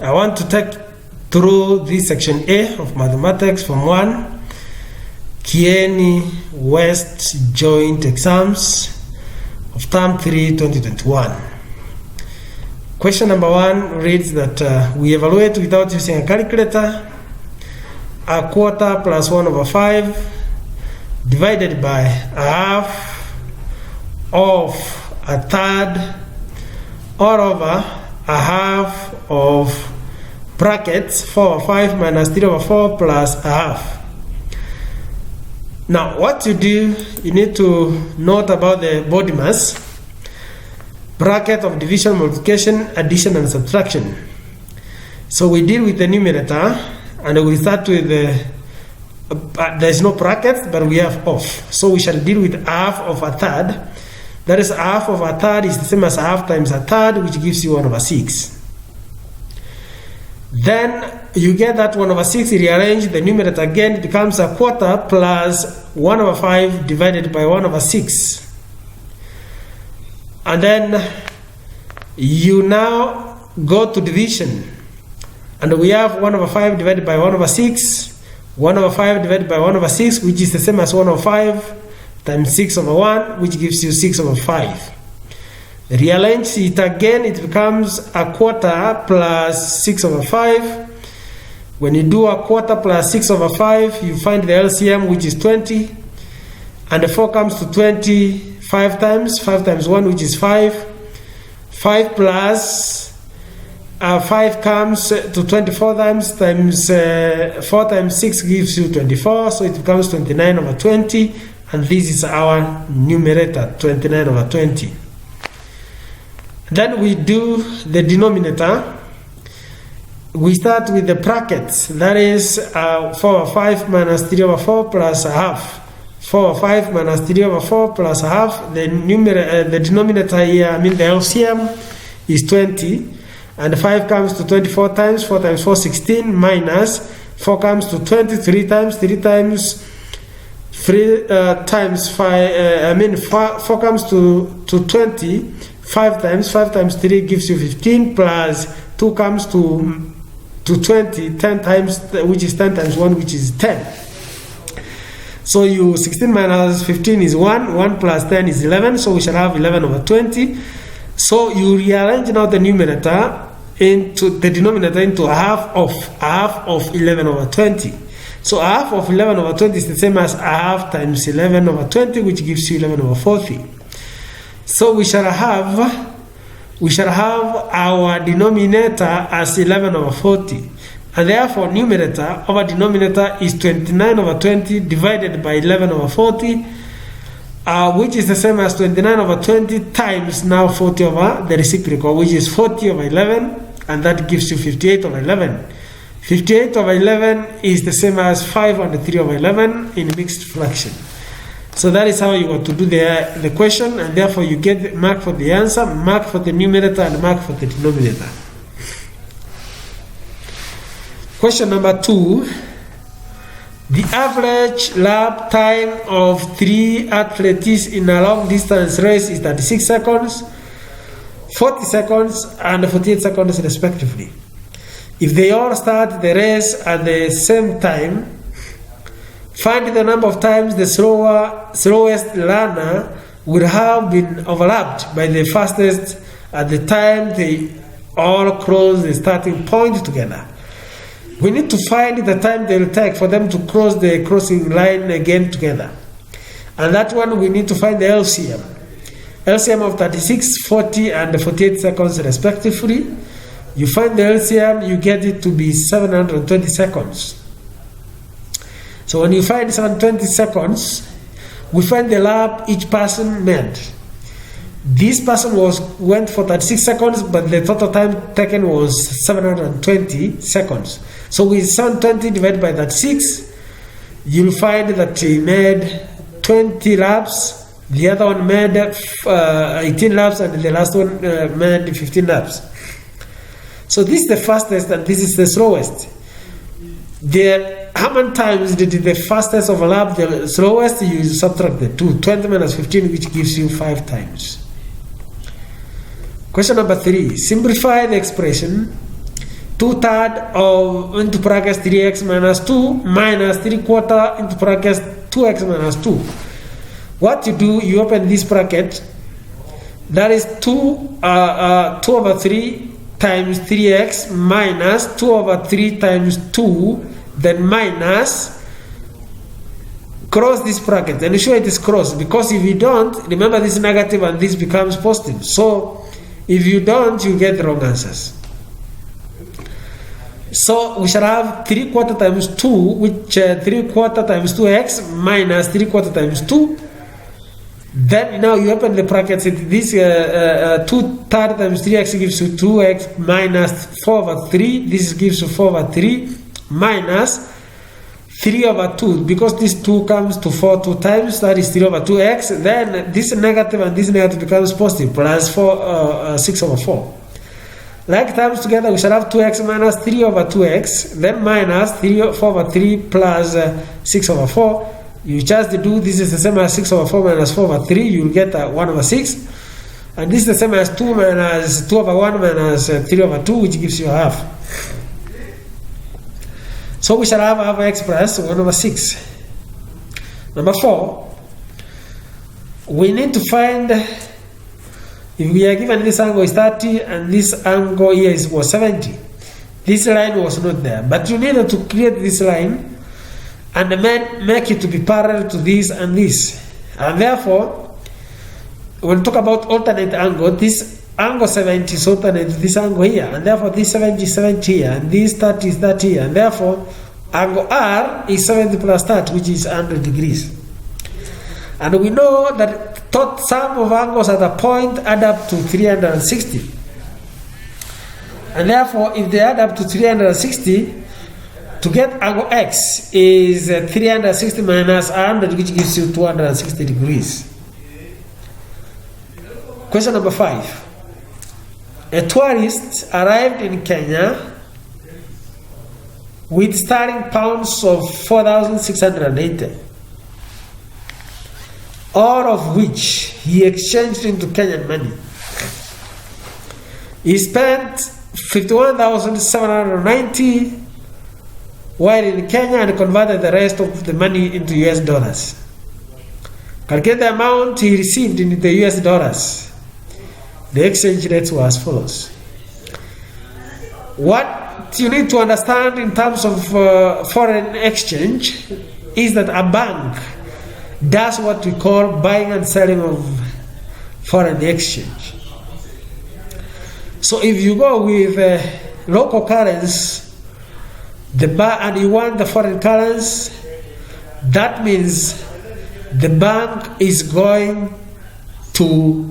I want to take through this section A of mathematics from 1 Kieni West joint exams of term 3 2021. Question number 1 reads that we evaluate without using a calculator a quarter plus 1 over 5 divided by a half of a third or over a half of brackets 4 over 5 minus 3 over 4 plus a half. Now what you do, you need to note about the body mass, bracket of division, multiplication, addition and subtraction. So we deal with the numerator and we start with the there's no brackets but we have off, so we shall deal with half of a third. That is, half of a third is the same as a half times a third, which gives you 1 over 6. Then you get that 1 over 6, rearrange the numerator again, it becomes a quarter plus 1 over 5 divided by 1 over 6. And then you now go to division. And we have 1 over 5 divided by 1 over 6. 1 over 5 divided by 1 over 6, which is the same as 1 over 5 times 6 over 1, which gives you 6 over 5. Rearrange it again, it becomes a quarter plus 6 over 5. When you do a quarter plus 6 over 5, you find the LCM, which is 20. And the 4 comes to 20 5 times. 5 times 1, which is 5. 5 plus 5 comes to 24 times 4 times 6 gives you 24. So it becomes 29 over 20. And this is our numerator, 29 over 20. Then we do the denominator. We start with the brackets. That is 4 over 5 minus 3 over 4 plus a half. 4 over 5 minus 3 over 4 plus a half. The denominator here, the LCM, is 20. And 5 comes to 24 times. 4 times 4, 16. Minus 4 comes to 23 times. 3 times 3 times 5, 4 comes to 20. 5 times 3 gives you 15, plus 2 comes to 20, 10 times, which is 10 times 1, which is 10. So you 16 minus 15 is 1, 1 plus 10 is 11, so we shall have 11 over 20. So you rearrange now the numerator into the denominator into a half of 11 over 20. So a half of 11 over 20 is the same as a half times 11 over 20, which gives you 11 over 40. So we shall have our denominator as 11 over 40. And therefore numerator over denominator is 29 over 20 divided by 11 over 40, which is the same as 29 over 20 times now 40 over the reciprocal, which is 40 over 11, and that gives you 58 over 11. 58 over 11 is the same as 5 under 3 over 11 in mixed fraction. So that is how you want to do the question, and therefore you get mark for the answer, mark for the numerator, and mark for the denominator. Question number 2. The average lap time of 3 athletes in a long distance race is 36 seconds, 40 seconds, and 48 seconds respectively. If they all start the race at the same time, find the number of times the slowest learner would have been overlapped by the fastest at the time they all cross the starting point together. We need to find the time they will take for them to cross the crossing line again together. And that one we need to find the LCM. LCM of 36, 40, and 48 seconds respectively. You find the LCM, you get it to be 720 seconds. So when you find 720 seconds, we find the lap each person made. This person went for 36 seconds, but the total time taken was 720 seconds. So with 720 divided by 36, you'll find that he made 20 laps, the other one made 18 laps, and the last one made 15 laps. So this is the fastest and this is the slowest. How many times did the fastest overlap the slowest? You subtract the 2. 20 minus 15, which gives you 5 times. Question number 3. Simplify the expression 2/3 of into brackets 3x minus 2 minus 3/4 into brackets 2x minus 2. What you do, you open this bracket, that is 2 over 3 times 3x minus 2 over 3 times 2, then minus, cross this bracket, and ensure it is crossed, because if you don't, remember this is negative and this becomes positive. So if you don't, you get the wrong answers. So we shall have 3/4 times 2, which 3/4 times 2x minus 3/4 times 2. Then now you open the brackets. This 2/3 times 3x gives you 2x minus 4 over 3. This gives you 4 over 3 minus 3 over 2. Because this 2 comes to 4 2 times, that is 3 over 2x. Then this negative and this negative becomes positive, plus 6 over 4. Like times together, we shall have 2x minus 3 over 2x, then minus 4 over 3 plus 6 over 4. You just do this is the same as 6 over 4 minus 4 over 3, you will get 1 over 6. And this is the same as 2 minus 2 over 1 minus 3 over 2, which gives you half. So we shall have half x plus 1 over 6. Number 4, we need to find, if we are given this angle is 30 and this angle here was 70, this line was not there, but you needed to create this line and make it to be parallel to this and this. And therefore, when we talk about alternate angle, this angle 70 is alternate to this angle here, and therefore this 70 is 70 here, and this 30 is 30 here, and therefore angle R is 70 plus 30, which is 100 degrees. And we know that sum of angles at a point add up to 360. And therefore, if they add up to 360, to get angle X is 360 minus 100, which gives you 260 degrees. Question number 5. A tourist arrived in Kenya with sterling pounds of 4,680. All of which he exchanged into Kenyan money. He spent 51,790 while in Kenya and converted the rest of the money into US dollars. Calculate the amount he received in the US dollars. The exchange rates were as follows. What you need to understand in terms of foreign exchange is that a bank does what we call buying and selling of foreign exchange. So if you go with local currency, and you want the foreign currency, that means the bank is going to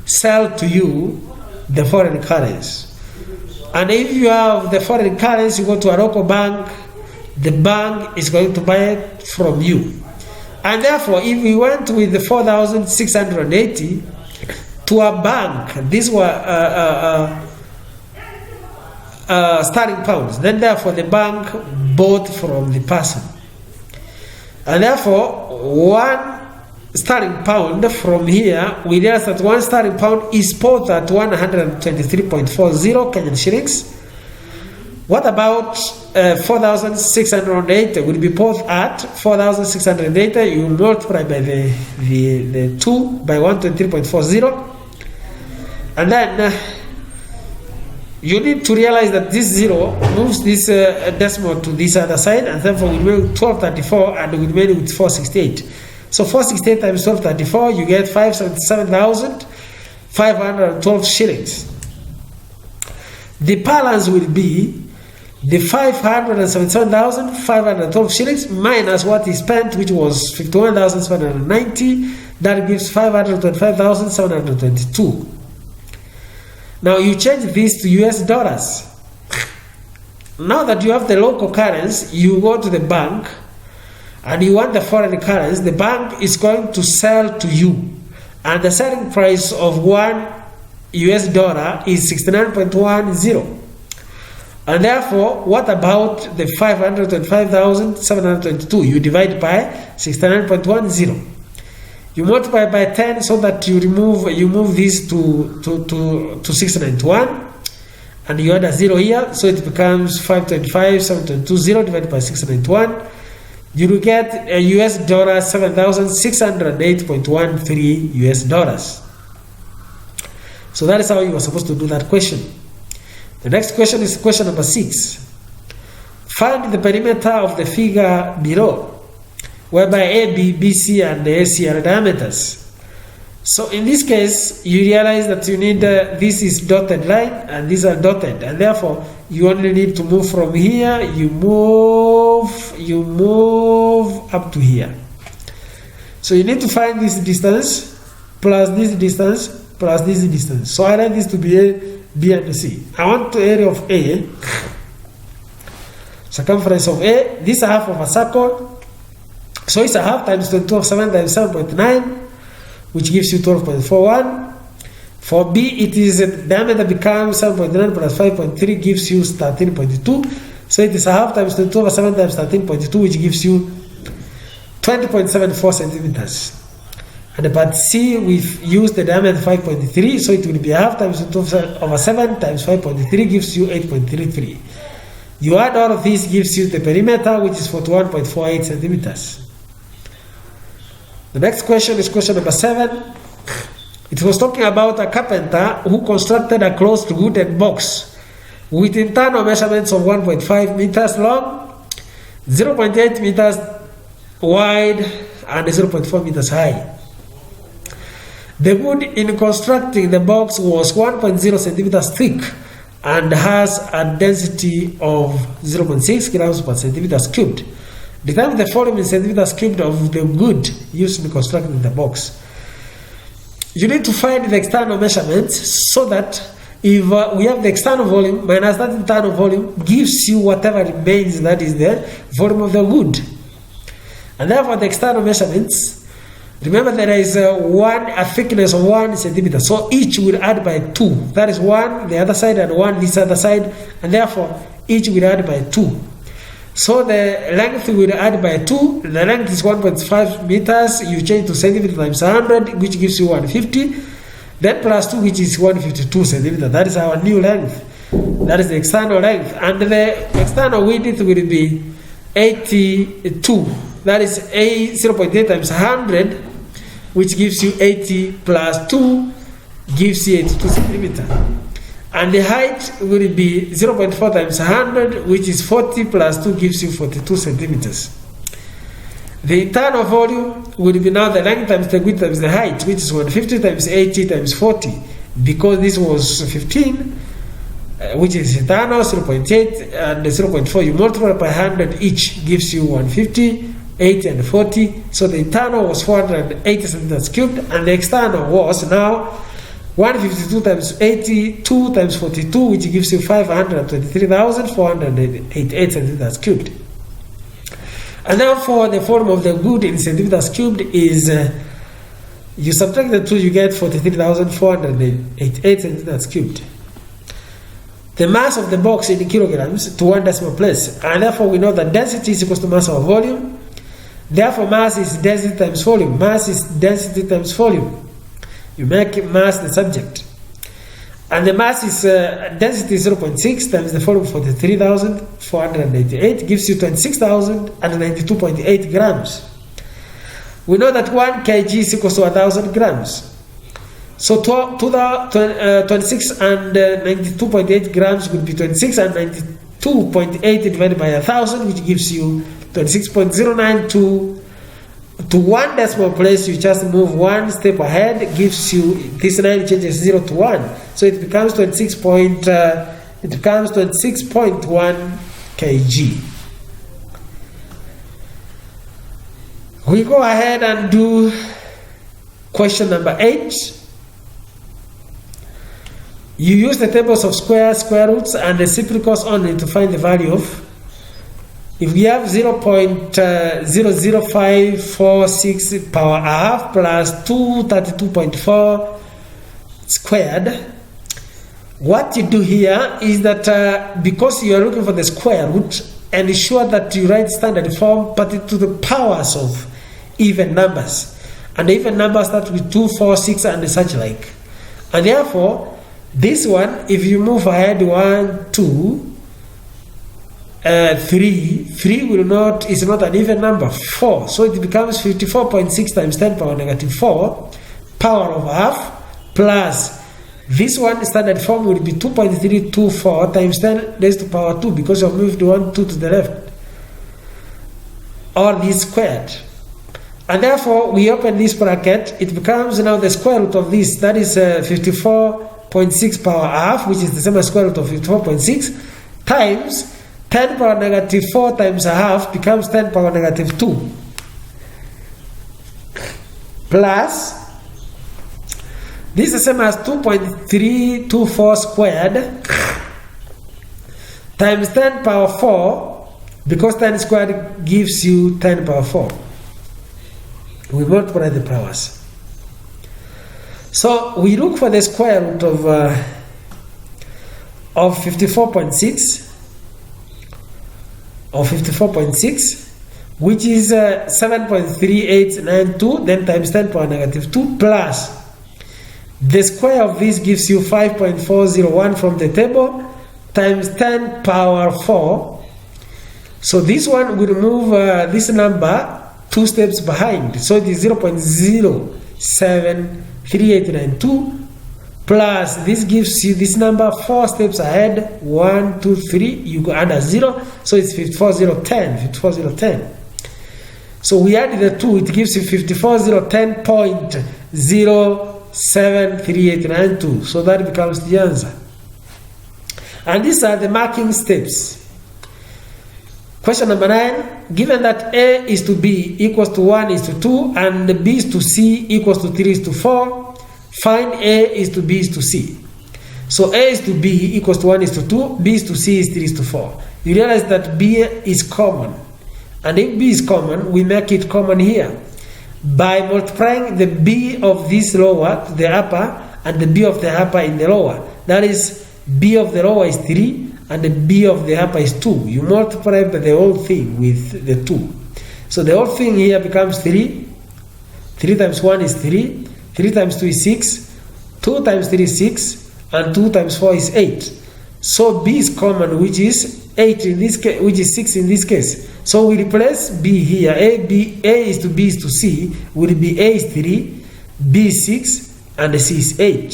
sell to you the foreign currency. And if you have the foreign currency, you go to a local bank, the bank is going to buy it from you. And therefore, if we went with the 4,680 to a bank, these were sterling pounds, then therefore the bank bought from the person. And therefore, 1 sterling pound from here, we realize that 1 sterling pound is bought at 123.40 Kenyan shillings. What about 4,680 will be bought at 4,680. You multiply by the 2 by 123.40, and then you need to realize that this 0 moves this decimal to this other side, and therefore we remain with 1234 and we remain with 468. So 468 times 1234, you get 577,512 shillings. The balance will be the 577,512 shillings minus what he spent, which was 51,790. That gives 525,722. Now you change this to US dollars. Now that you have the local currency, you go to the bank and you want the foreign currency. The bank is going to sell to you, and the selling price of $1 US is 69.10. And therefore, what about the 525,722? You divide by 69.10. You multiply by 10 so that you move this to 691, and you add a 0 here, so it becomes 525, 720 divided by 691. You will get a US dollar $7,608.13 US dollars. So that is how you are supposed to do that question. The next question is question number 6. Find the perimeter of the figure below, whereby AB, BC, and AC are diameters. So in this case, you realize that you need, this is dotted line, and these are dotted, and therefore you only need to move from here, you move up to here. So you need to find this distance, plus this distance, plus this distance. So I like this to be A, B, and C. I want the area of A, circumference of A, this is a half of a circle, so it's a half times 22 of 7 times 7.9, which gives you 12.41. For B, it is diameter becomes 7.9 plus 5.3 gives you 13.2. So it is a half times 22 over 7 times 13.2, which gives you 20.74 centimeters. And the part C, we've used the diameter 5.3, so it will be a half times 22 over 7 times 5.3 gives you 8.33. You add all of this, gives you the perimeter, which is 41.48 centimeters. The next question is question number 7. It was talking about a carpenter who constructed a closed wooden box with internal measurements of 1.5 meters long, 0.8 meters wide, and 0.4 meters high. The wood in constructing the box was 1.0 centimeters thick and has a density of 0.6 grams per centimeters cubed. Determine the volume in centimeters cubed of the wood used in constructing the box. You need to find the external measurements so that if we have the external volume minus that internal volume gives you whatever remains, that is the volume of the wood. And therefore the external measurements, remember there is a thickness of 1 centimeter, so each will add by 2. That is 1 the other side and 1 this other side, and therefore each will add by 2. So the length will add by 2. The length is 1.5 meters. You change to centimeter times 100, which gives you 150. Then plus 2, which is 152 centimeters. That is our new length. That is the external length. And the external width will be 82. That is 0.8 times 100, which gives you 80 plus 2 gives you 82 centimeters. And the height will be 0.4 times 100, which is 40 plus 2 gives you 42 centimeters. The internal volume will be now the length times the width times the height, which is 150 times 80 times 40. Because this was 15, which is internal, 0.8 and 0.4, you multiply by 100 each, gives you 150, 80 and 40. So the internal was 480 centimeters cubed, and the external was now 152 times 82 times 42, which gives you 523,488 centimeters cubed. And therefore, the volume of the wood in centimeters cubed is, you subtract the 2, you get 43,488 centimeters cubed. The mass of the box in kilograms to 1 decimal place, and therefore we know that density is equal to mass over volume. Therefore, mass is density times volume. Mass is density times volume. You make mass the subject. And the mass is density 0.6 times the volume 43,488 gives you 26,092.8 grams. We know that 1 kg is equal to 1,000 grams. So 26 and 92.8 grams would be 26 and 92.8 divided by 1,000, which gives you 26.092. To 1 decimal place, you just move 1 step ahead, gives you, this 9 changes 0 to 1. So it becomes 26.1 kg. We go ahead and do question number 8. You use the tables of squares, square roots, and the reciprocals only to find the value of. If we have 0.00546 power a half plus 232.4 squared, what you do here is that because you are looking for the square root, and ensure that you write standard form, but to the powers of even numbers. And the even numbers start with 2, 4, 6, and such like. And therefore, This one, if you move ahead 1, 2, 3 will not, is not an even number, 4. So it becomes 54.6 times 10 power negative 4, power of half, plus this one standard form will be 2.324 times 10 raised to power 2 because you have moved 1, 2 to the left. Or this squared. And therefore, we open this bracket, it becomes now the square root of this, that is 54.6 power half, which is the same as square root of 54.6, times 10 power negative 4 times a half becomes 10 power negative 2. Plus, this is the same as 2.324 squared times 10 power 4, because 10 squared gives you 10 power 4. We multiply the powers. So we look for the square root of 54.6 which is 7.3892, then times 10 power negative 2, plus the square of this gives you 5.401 from the table, times 10 power 4. So this one will move this number 2 steps behind, so it is 0.073892, plus this gives you this number 4 steps ahead, 1, 2, 3, you go add a 0, so it's 54010. So we add the 2, it gives you 54010.073892, so that becomes the answer. And these are the marking steps. Question number 9, given that A is to B equals to 1 is to 2 and B is to C equals to 3 is to 4, find A is to B is to C. So A is to B equals to 1 is to 2, B is to C is 3 is to 4. You realize that B is common. And if B is common, we make it common here by multiplying the B of this lower to the upper and the B of the upper in the lower. That is, B of the lower is 3 and the B of the upper is 2. You multiply the whole thing with the 2. So the whole thing here becomes 3. 3 times 1 is 3. 3 times 2 is 6. 2 times 3 is 6. And 2 times 4 is 8. So B is common, which is 8 in this case, which is 6 in this case. So we replace B here. A is to B is to C will be A is 3, B is 6, and C is 8.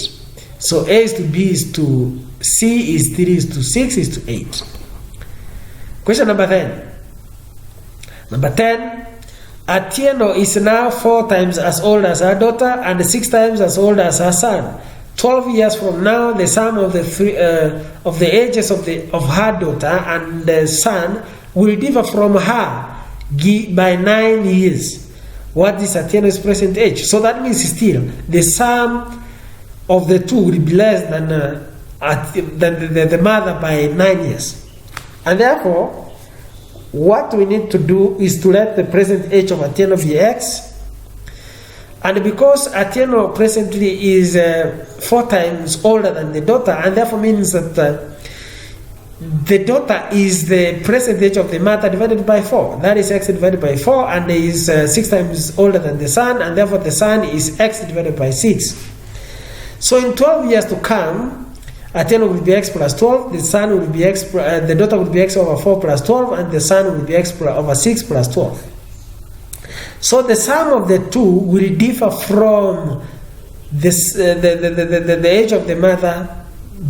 So A is to B is to C is 3 is to 6 is to 8. Question number 10. Number 10. Atieno is now 4 times as old as her daughter and 6 times as old as her son. 12 years from now, the sum of the ages of her daughter and the son will differ from her by 9 years. What is Atieno's present age? So that means still the sum of the two will be less than the mother by 9 years. And therefore, what we need to do is to let the present age of Atieno be x. And because Atieno presently is 4 times older than the daughter, and therefore means that the daughter is the present age of the mother divided by 4. That is x divided by 4, and is 6 times older than the son, and therefore the son is x divided by 6. So in 12 years to come, Atieno will be x plus 12, the son will be x, the daughter will be x over 4 plus 12, and the son will be x over 6 plus 12. So the sum of the two will differ from this, the age of the mother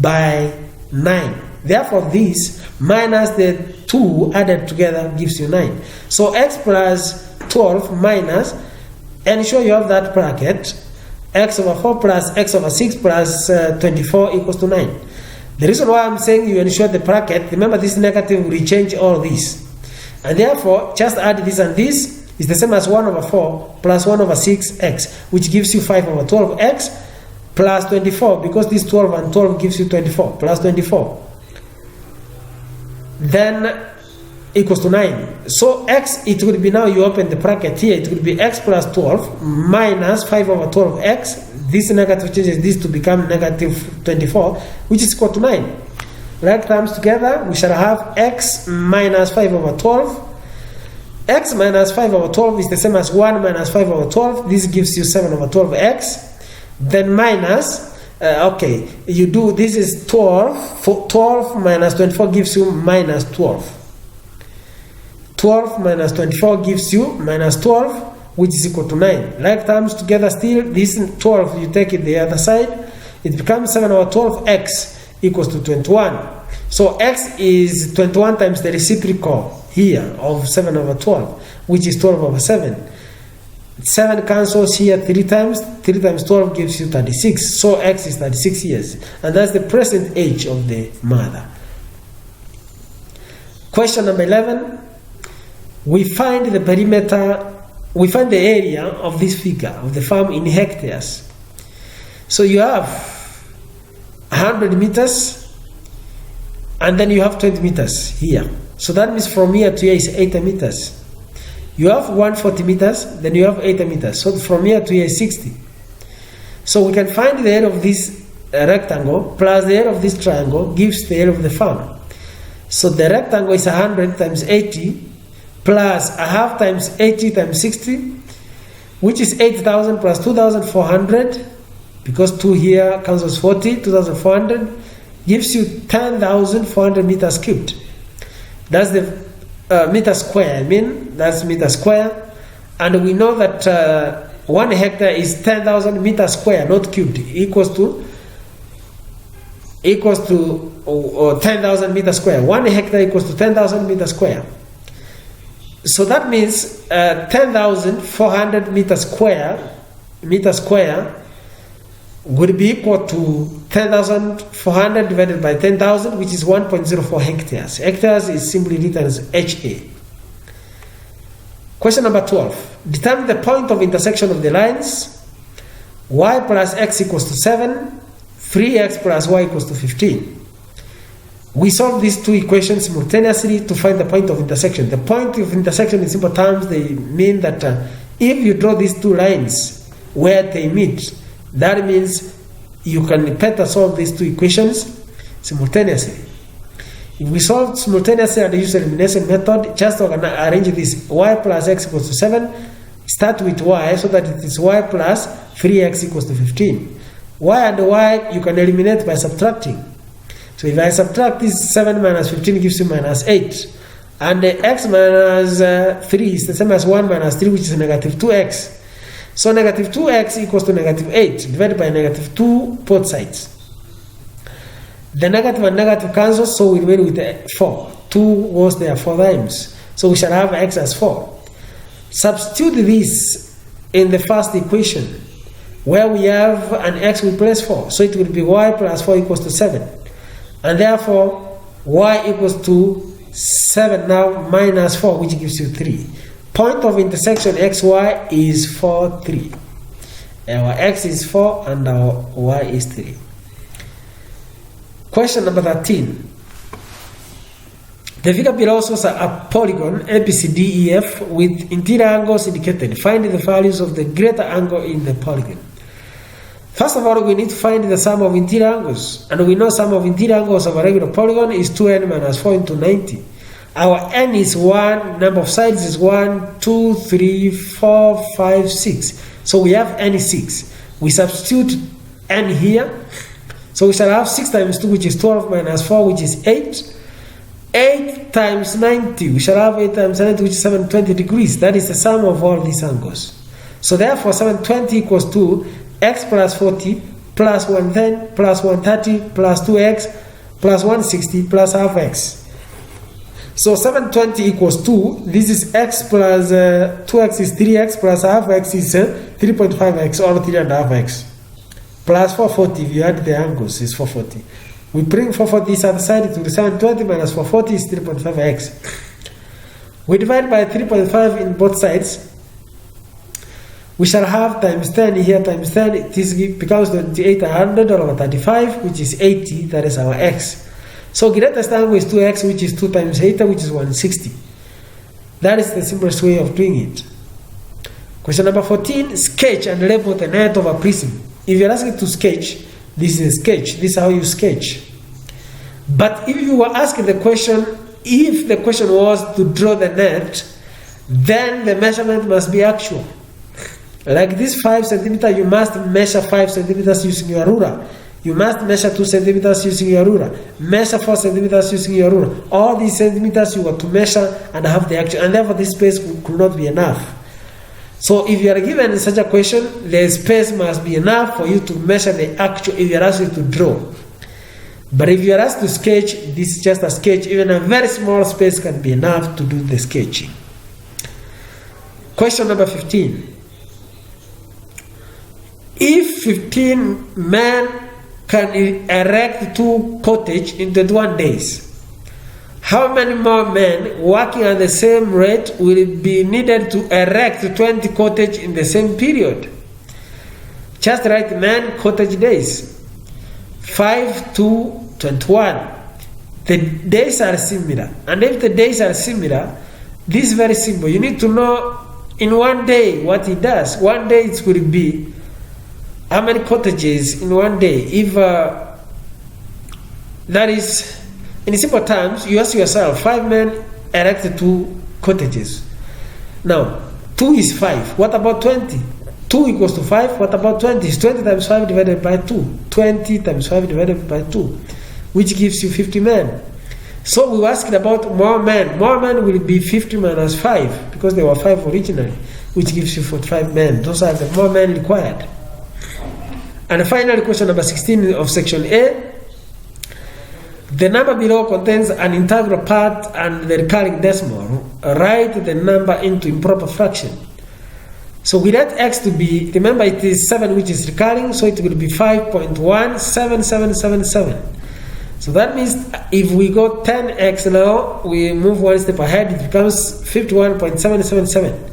by 9. Therefore, this minus the 2 added together gives you 9. So x plus 12 minus, ensure you have that bracket, x over 4 plus x over 6 plus 24 equals to 9. The reason why I'm saying you ensure the bracket, remember this negative will change all this. And therefore, just add this and this is the same as 1 over 4 plus 1 over 6x, which gives you 5 over 12x plus 24, because this 12 and 12 gives you 24, plus 24. Then equals to 9. So x, it will be, now you open the bracket here, it will be x plus 12 minus 5 over 12x. This negative changes this to become negative 24, which is equal to 9. Write terms together, we shall have x minus 5 over 12. X minus 5 over 12 is the same as 1 minus 5 over 12. This gives you 7 over 12x. Then minus okay, you do, this is 12. 12 minus 24 gives you minus 12. 12 minus 24 gives you minus 12, which is equal to 9. Like terms together still, this 12, you take it the other side, it becomes 7 over 12, x equals to 21. So x is 21 times the reciprocal here of 7 over 12, which is 12 over 7. 7 cancels here 3 times. 3 times 12 gives you 36. So x is 36 years. And that's the present age of the mother. Question number 11. We find the perimeter, we find the area of this figure, of the farm in hectares. So you have 100 meters, and then you have 20 meters here. So that means from here to here is 80 meters. You have 140 meters, then you have 80 meters. So from here to here is 60. So we can find the area of this rectangle plus the area of this triangle gives the area of the farm. So the rectangle is 100 times 80 plus a half times 80 times 60, which is 8,000 plus 2,400, because 2 here cancels 40, 2,400, gives you 10,400 meters cubed. That's the meter square, that's meter square. And we know that 1 hectare is 10,000 meters square, not cubed, equals to 10,000 meters square. 1 hectare equals to 10,000 meters square. So that means 10,400 meters square would be equal to 10,400 divided by 10,000, which is 1.04 hectares. Hectares is simply written as HA. Question number 12. Determine the point of intersection of the lines. Y plus x equals to 7, 3x plus y equals to 15. We solve these two equations simultaneously to find the point of intersection. The point of intersection in simple terms, they mean that if you draw these two lines where they meet, that means you can better solve these two equations simultaneously. If we solve simultaneously and use the elimination method, just arrange this. Y plus x equals to 7. Start with y so that it is y plus 3x equals to 15. Y and y you can eliminate by subtracting. So if I subtract this, 7 minus 15 gives you minus 8. And x minus 3 is the same as 1 minus 3, which is negative 2x. So negative 2x equals to negative 8, divided by negative 2, both sides. The negative and negative cancels, so we remain with 4. 2 goes there 4 times. So we shall have x as 4. Substitute this in the first equation. Where we have an x, we place 4. So it will be y plus 4 equals to 7. And therefore, y equals to 7 now minus 4, which gives you 3. Point of intersection xy is 4, 3. Our x is 4 and our y is 3. Question number 13. The figure below shows a polygon ABCDEF with interior angles indicated. Find the values of the greater angle in the polygon. First of all, we need to find the sum of interior angles. And we know sum of interior angles of a regular polygon is 2n minus 4 into 90. Our n is 1, number of sides is 1, 2, 3, 4, 5, 6. So we have n is 6. We substitute n here. So we shall have 6 times 2, which is 12 minus 4, which is 8. 8 times 90, we shall have 8 times 90, which is 720 degrees. That is the sum of all these angles. So therefore, 720 equals to x plus 40 plus 110 plus 130 plus 2x plus 160 plus half x. So 720 equals 2. This is x plus 2x is 3x plus half x is 3.5x or 3.5x. Plus 440, if you add the angles, is 440. We bring 440 this other side to the 720 minus 440 is 3.5x. We divide by 3.5 in both sides. We shall have times 10 here times 10. It becomes 2800 over 35, which is 80. That is our x. So greatest angle is 2x, which is 2 times 80, which is 160. That is the simplest way of doing it. Question number 14. Sketch and label the net of a prism. If you're asked to sketch, this is a sketch. This is how you sketch. But if you were asking the question, if the question was to draw the net, then the measurement must be actual. Like this 5 centimeter, you must measure 5 centimeters using your ruler. You must measure 2 centimeters using your ruler. Measure 4 centimeters using your ruler. All these centimeters you got to measure and have the actual, and therefore this space could not be enough. So if you are given such a question, the space must be enough for you to measure the actual, if you are asked to draw. But if you are asked to sketch, this is just a sketch. Even a very small space can be enough to do the sketching. Question number 15. If 15 men can erect 2 cottages in 21 days, how many more men working at the same rate will be needed to erect 20 cottages in the same period? Just write men, cottage days. 5 to 21. The days are similar. And if the days are similar, this is very simple. You need to know in one day what it does. One day it could be how many cottages in one day. If that is, in simple terms, you ask yourself, 5 men erected 2 cottages. Now, 2 is 5. What about 20? 2 equals to 5. What about 20? It's 20 times 5 divided by 2. 20 times 5 divided by 2, which gives you 50 men. So we were asking about more men. More men will be 50 minus 5, because there were 5 originally, which gives you 45 men. Those are the more men required. And finally, question number 16 of section A. The number below contains an integral part and the recurring decimal. Write the number into improper fraction. So we let x to be, remember it is 7 which is recurring, so it will be 5.17777. So that means if we go 10x now, we move one step ahead, it becomes 51.777.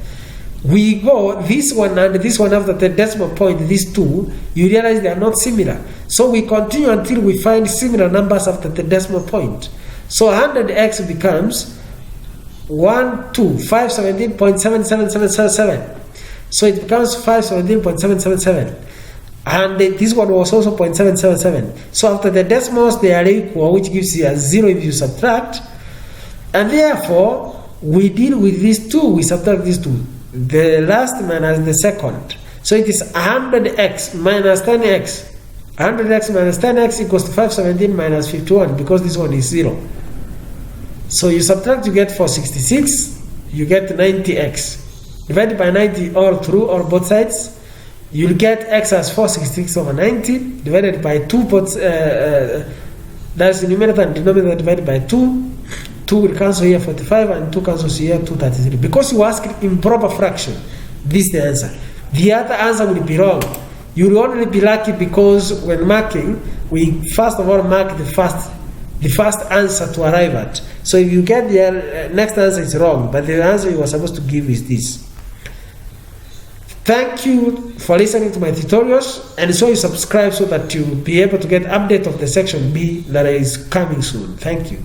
We go this one and this one after the decimal point, these 2, you realize they are not similar. So we continue until we find similar numbers after the decimal point. So 100x becomes 517.77777. So it becomes 517.777. And this one was also 0.777. So after the decimals, they are equal, which gives you a 0 if you subtract. And therefore, we deal with these 2, we subtract these 2. The last minus the second. So it is 100x minus 10x. 100x minus 10x equals to 517 minus 51, because this one is 0. So you subtract, you get 466, you get 90x. Divided by 90 all through, or both sides. You'll get x as 466 over 90, divided by 2, that's the numerator and denominator divided by 2. 2 will cancel here 45, and 2 cancels here 233. Because you ask improper fraction, this is the answer. The other answer will be wrong. You will only be lucky because when marking, we first of all mark the first answer to arrive at. So if you get the next answer is wrong, but the answer you were supposed to give is this. Thank you for listening to my tutorials, and so you subscribe so that you'll be able to get update of the section B that is coming soon. Thank you.